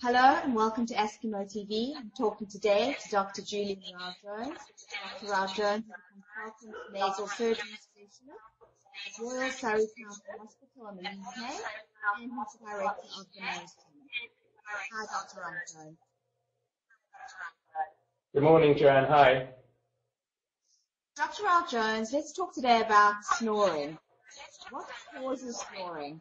Hello and welcome to Askimo TV. I'm talking today to Dr. Julian Rowe-Jones. Dr. Rowe-Jones is a consultant nasal surgery specialist at Royal Surrey County Hospital in the UK, and he's the director of the nose clinic. Hi, Dr. Rowe-Jones. Good morning, Joanne. Hi. Dr. Rowe-Jones, let's talk today about snoring. What causes snoring?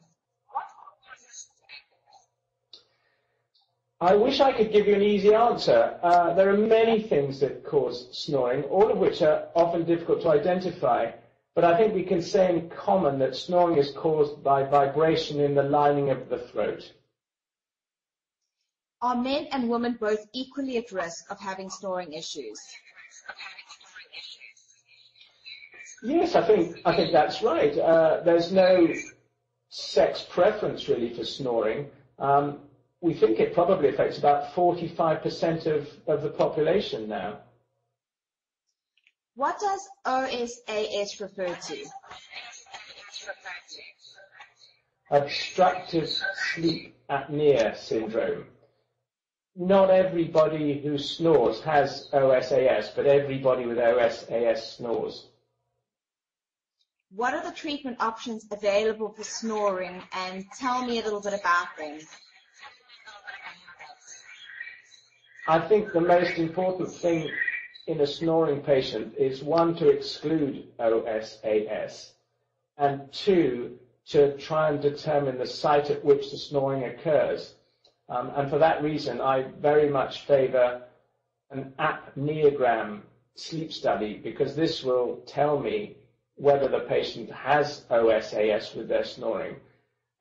I wish I could give you an easy answer. There are many things that cause snoring, all of which are often difficult to identify. But I think we can say in common that snoring is caused by vibration in the lining of the throat. Are men and women both equally at risk of having snoring issues? Yes, I think that's right. There's no sex preference really for snoring. We think it probably affects about 45% of the population now. What does OSAS refer to? Obstructive sleep apnea syndrome. Not everybody who snores has OSAS, but everybody with OSAS snores. What are the treatment options available for snoring, and tell me a little bit about them? I think the most important thing in a snoring patient is, one, to exclude OSAS, and two, to try and determine the site at which the snoring occurs. And for that reason, I very much favor an apneogram sleep study, because this will tell me whether the patient has OSAS with their snoring.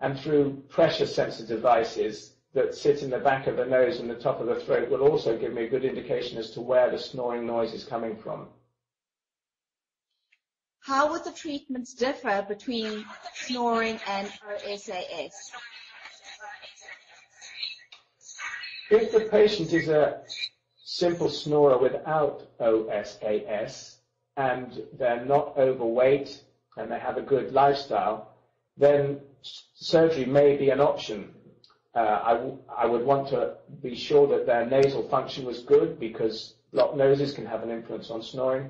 And through pressure sensor devices that sit in the back of the nose and the top of the throat will also give me a good indication as to where the snoring noise is coming from. How would the treatments differ between snoring and OSAS? If the patient is a simple snorer without OSAS and they're not overweight and they have a good lifestyle, then surgery may be an option. I would want to be sure that their nasal function was good, because blocked noses can have an influence on snoring.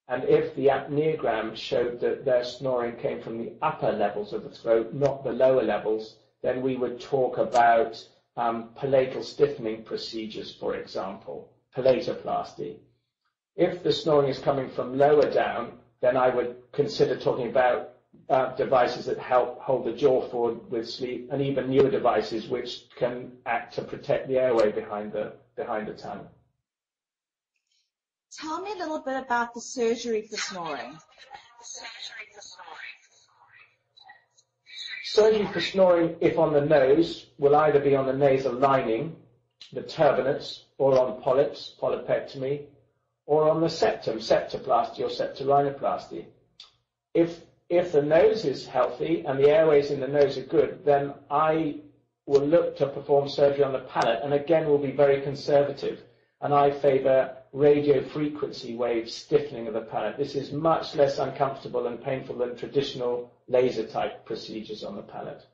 And if the apneogram showed that their snoring came from the upper levels of the throat, not the lower levels, then we would talk about palatal stiffening procedures, for example, palatoplasty. If the snoring is coming from lower down, then I would consider talking about devices that help hold the jaw forward with sleep, and even newer devices which can act to protect the airway behind the tongue. Tell me a little bit about the surgery for snoring. Surgery for snoring, if on the nose, will either be on the nasal lining, the turbinates, or on polyps, polypectomy, or on the septum, septoplasty or septorhinoplasty. If the nose is healthy and the airways in the nose are good, then I will look to perform surgery on the palate, and again will be very conservative. And I favor radio frequency wave stiffening of the palate. This is much less uncomfortable and painful than traditional laser type procedures on the palate.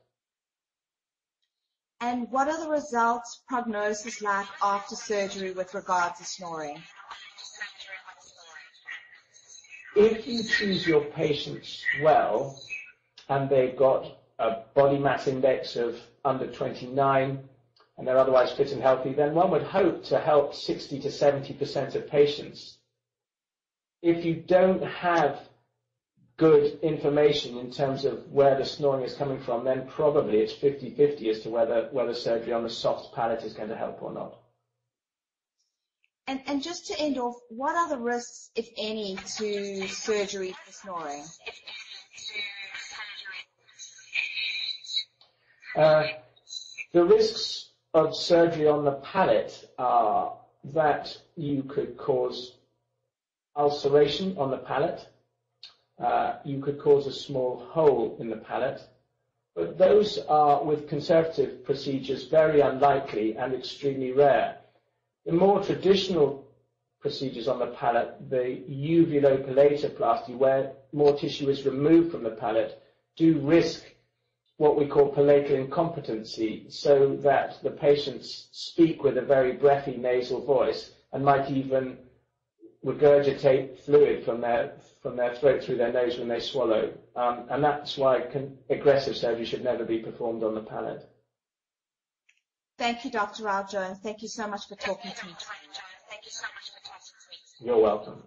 And what are the results, prognosis like after surgery with regard to snoring? If you choose your patients well and they've got a body mass index of under 29 and they're otherwise fit and healthy, then one would hope to help 60 to 70% of patients. If you don't have good information in terms of where the snoring is coming from, then probably it's 50-50 as to whether surgery on the soft palate is going to help or not. And just to end off, what are the risks, if any, to surgery for snoring? The risks of surgery on the palate are that you could cause ulceration on the palate, you could cause a small hole in the palate, but those are, with conservative procedures, very unlikely and extremely rare. The more traditional procedures on the palate, the uvulopalatoplasty, where more tissue is removed from the palate, do risk what we call palatal incompetency, so that the patients speak with a very breathy nasal voice and might even regurgitate fluid from their throat through their nose when they swallow. And that's why aggressive surgery should never be performed on the palate. Thank you, Dr. Rowe-Jones. Thank you so much for talking to me today. You're welcome.